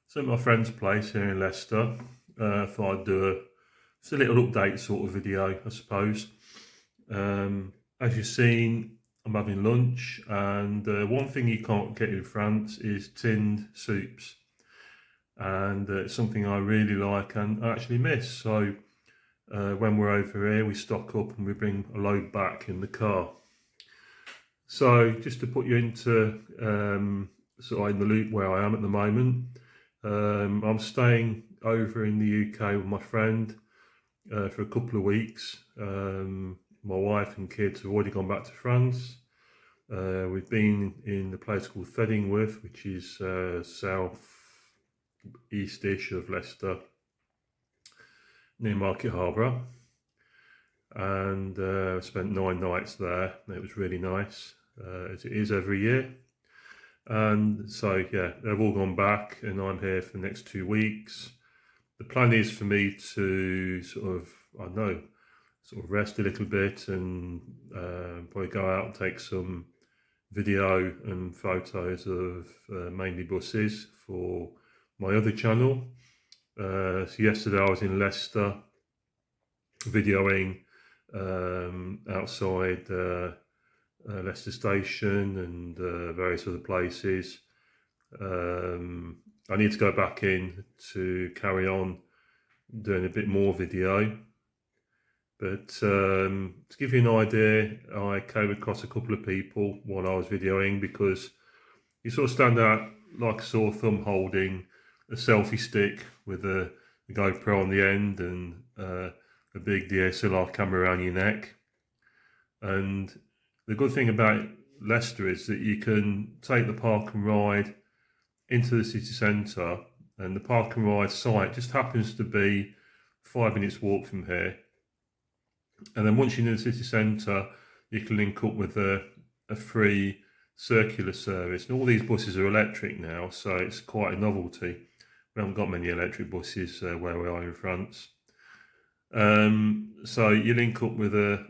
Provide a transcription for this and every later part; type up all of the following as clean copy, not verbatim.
So at my friend's place here in Leicester, thought I'd do just a little update sort of video, I suppose. As you've seen, I'm having lunch, and one thing you can't get in France is tinned soups, and it's something I really like and actually miss. So when we're over here, we stock up and we bring a load back in the car. So just to put you into sort of in the loop where I am at the moment. I'm staying over in the UK with my friend for a couple of weeks. My wife and kids have already gone back to France. We've been in a place called Thedingworth, which is south east-ish of Leicester, near Market Harborough, and spent 9 nights there. It was really nice, as it is every year. And so, yeah, they've all gone back and I'm here for the next 2 weeks. The plan is for me to sort of, I don't know, sort of rest a little bit and probably go out and take some video and photos of mainly buses for my other channel. So yesterday I was in Leicester videoing outside Leicester Station and various other places. I need to go back in to carry on doing a bit more video. But to give you an idea, I came across a couple of people while I was videoing, because you sort of stand out like a sore thumb holding a selfie stick with a GoPro on the end and a big DSLR camera around your neck. And the good thing about Leicester is that you can take the park and ride into the city centre, and the park and ride site just happens to be 5 minutes walk from here. And then once you're in the city centre, you can link up with a free circular service. And all these buses are electric now, so it's quite a novelty. We haven't got many electric buses where we are in France. So you link up with a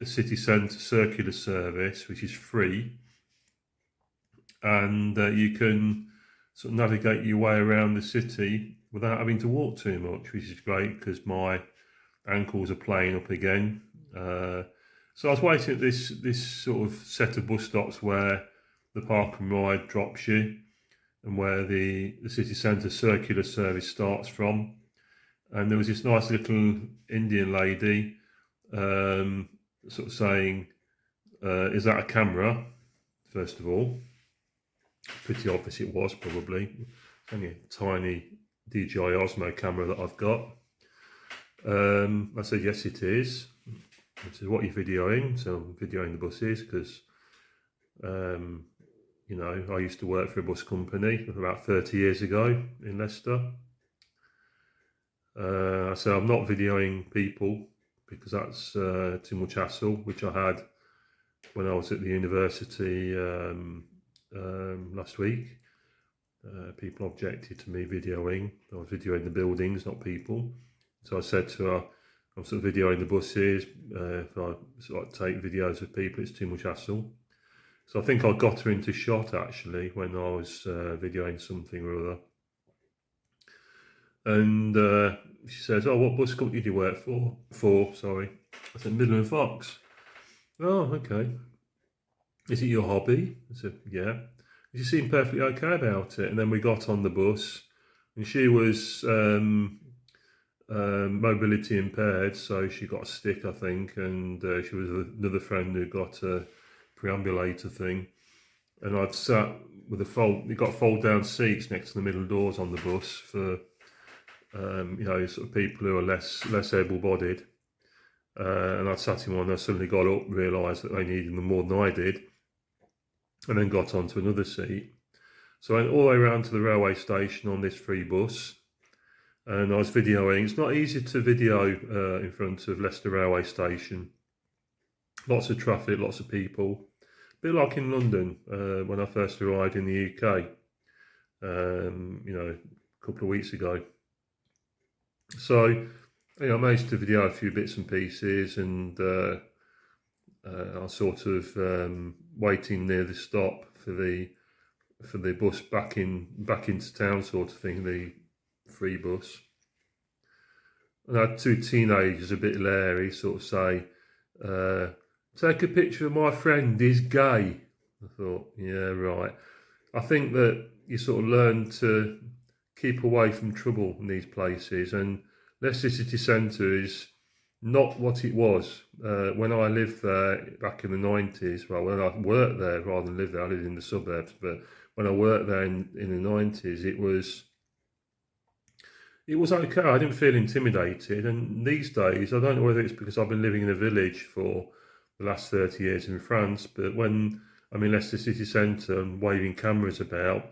city centre circular service, which is free, and you can sort of navigate your way around the city without having to walk too much, which is great because my ankles are playing up again. So I was waiting at this sort of set of bus stops where the park and ride drops you and where the city centre circular service starts from. And there was this nice little Indian lady sort of saying, is that a camera? First of all, pretty obvious it was probably. It's only a tiny DJI Osmo camera that I've got. I said, yes, it is. I said, what are you videoing? So I'm videoing the buses because, you know, I used to work for a bus company about 30 years ago in Leicester. I said, I'm not videoing people because that's too much hassle, which I had when I was at the university last week. People objected to me videoing. I was videoing the buildings, not people. So I said to her, I'm sort of videoing the buses. If I sort of take videos of people, it's too much hassle. So I think I got her into shot actually when I was videoing something or other. And she says, oh, what bus company do you work for? Sorry. I said, Midland Fox. Oh, okay. Is it your hobby? I said, yeah. She seemed perfectly okay about it. And then we got on the bus, and she was mobility impaired, so she got a stick, I think, and she was another friend who got a preambulator thing. And I'd sat with you got fold down seats next to the middle doors on the bus for you know, sort of people who are less able-bodied. And I sat in one, and I suddenly got up, realised that they needed them more than I did, and then got onto another seat. So I went all the way around to the railway station on this free bus, and I was videoing. It's not easy to video in front of Leicester railway station. Lots of traffic, lots of people. A bit like in London when I first arrived in the UK, you know, a couple of weeks ago. So, you know, I managed to video a few bits and pieces, and I was sort of waiting near the stop for for the bus back into town sort of thing, the free bus. And I had two teenagers, a bit leery, sort of say, take a picture of my friend, he's gay. I thought, yeah, right. I think that you sort of learn to keep away from trouble in these places, and Leicester city centre is not what it was. When I lived there back in the 90s, well, when I worked there rather than lived there, I lived in the suburbs, but when I worked there in the 90s, it was okay. I didn't feel intimidated. And these days, I don't know whether it's because I've been living in a village for the last 30 years in France, but when I'm in Leicester city centre and waving cameras about,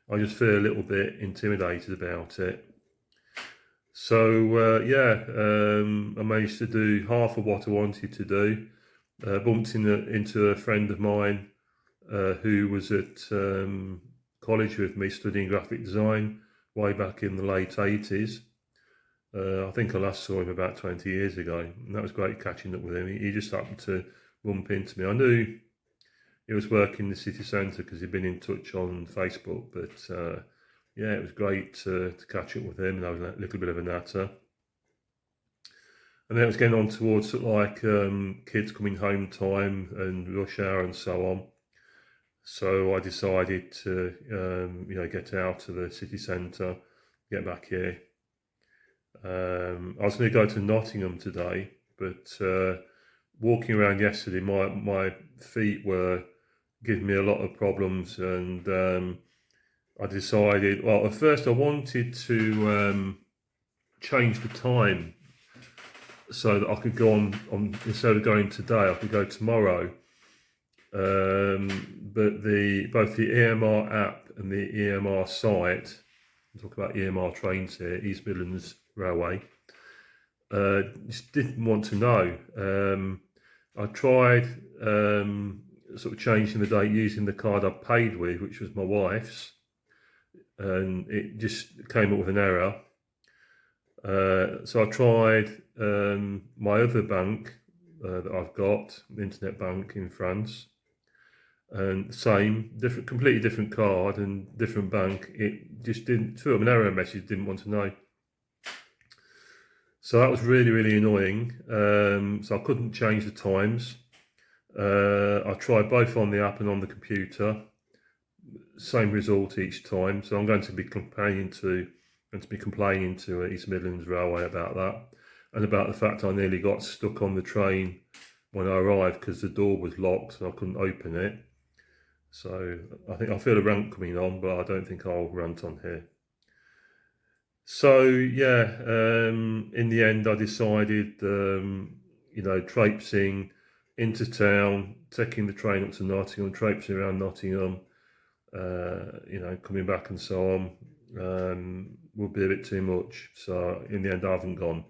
I just feel a little bit intimidated about it. So I managed to do half of what I wanted to do. Bumped into a friend of mine who was at college with me studying graphic design way back in the late 80s. I think I last saw him about 20 years ago, and that was great catching up with him. He just happened to bump into me. I knew he was working in the city centre because he'd been in touch on Facebook, but yeah, it was great to catch up with him, and I was a little bit of a natter. And then it was getting on towards sort of like kids coming home time and rush hour and so on. So I decided to, get out of the city centre, get back here. I was going to go to Nottingham today, but walking around yesterday, my feet were giving me a lot of problems, and I decided, well, at first I wanted to change the time so that I could go on instead of going today, I could go tomorrow. But both the EMR app and the EMR site, we'll talk about EMR trains here, East Midlands Railway, just didn't want to know. I tried sort of changing the date using the card I paid with, which was my wife's, and it just came up with an error. So I tried my other bank that I've got, the internet bank in France, and same, completely different card and different bank. It just didn't, threw up an error message, didn't want to know. So that was really, really annoying. So I couldn't change the times. I tried both on the app and on the computer. Same result each time. So I'm going to be complaining to East Midlands Railway about that, and about the fact I nearly got stuck on the train when I arrived because the door was locked and I couldn't open it. So I feel a rant coming on, but I don't think I'll rant on here. So yeah, in the end I decided, traipsing into town, taking the train up to Nottingham, traipsing around Nottingham, coming back and so on, would be a bit too much. So in the end I haven't gone.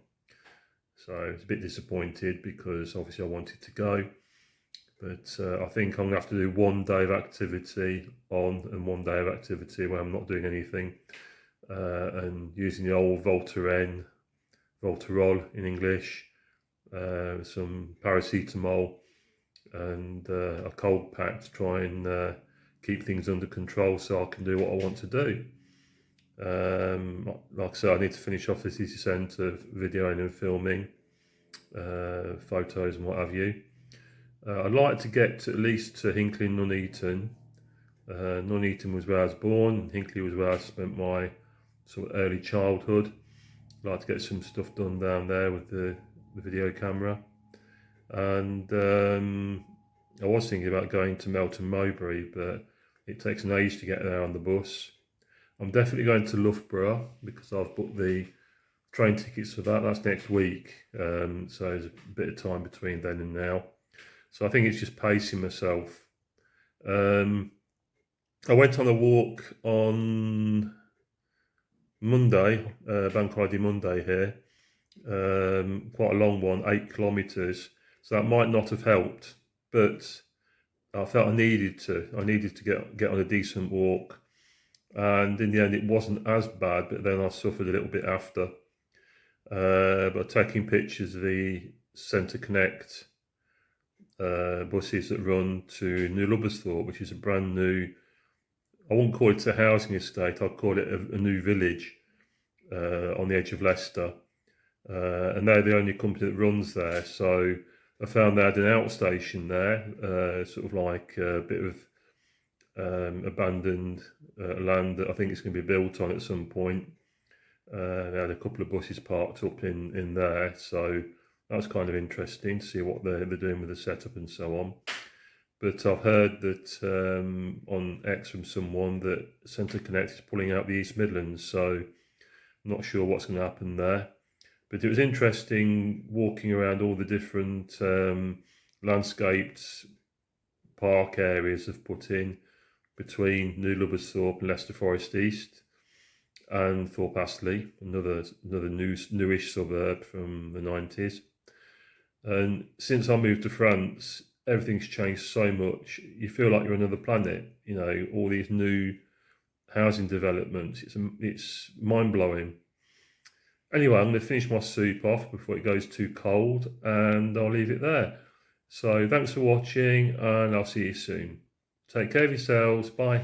So I was a bit disappointed because obviously I wanted to go. But I think I'm going to have to do 1 day of activity on and 1 day of activity where I'm not doing anything. And using the old Voltaren, Voltarol in English, some paracetamol and a cold pack to try and keep things under control so I can do what I want to do. Like I said, I need to finish off the city centre videoing and filming, photos and what have you. I'd like to get at least to Hinckley and Nuneaton. Nuneaton was where I was born, and Hinckley was where I spent my sort of early childhood. I'd like to get some stuff done down there with the video camera. And I was thinking about going to Melton Mowbray, but it takes an age to get there on the bus. I'm definitely going to Loughborough because I've booked the train tickets for that. That's next week, so there's a bit of time between then and now. So I think it's just pacing myself. I went on a walk on Monday, Bank Holiday Monday here, quite a long one, 8 kilometres. So that might not have helped, but I felt I needed to get on a decent walk. And in the end, it wasn't as bad, but then I suffered a little bit after. But taking pictures of the Centre Connect buses that run to New Lubbersthorpe, which is a brand new, I wouldn't call it a housing estate, I'd call it a new village on the edge of Leicester. And they're the only company that runs there. So I found they had an outstation there, sort of like a bit of abandoned land that I think it's going to be built on at some point. They had a couple of buses parked up in there, so that's kind of interesting to see what they're doing with the setup and so on. But I've heard that on X from someone that Centre Connect is pulling out the East Midlands, so I'm not sure what's going to happen there. But it was interesting walking around all the different landscaped park areas they've put in between New Lubbersthorpe and Leicester Forest East, and Thorpe Astley, another newish suburb from the 90s. And since I moved to France, everything's changed so much. You feel like you're on another planet. You know, all these new housing developments. It's mind blowing. Anyway, I'm going to finish my soup off before it goes too cold, and I'll leave it there. So thanks for watching, and I'll see you soon. Take care of yourselves. Bye.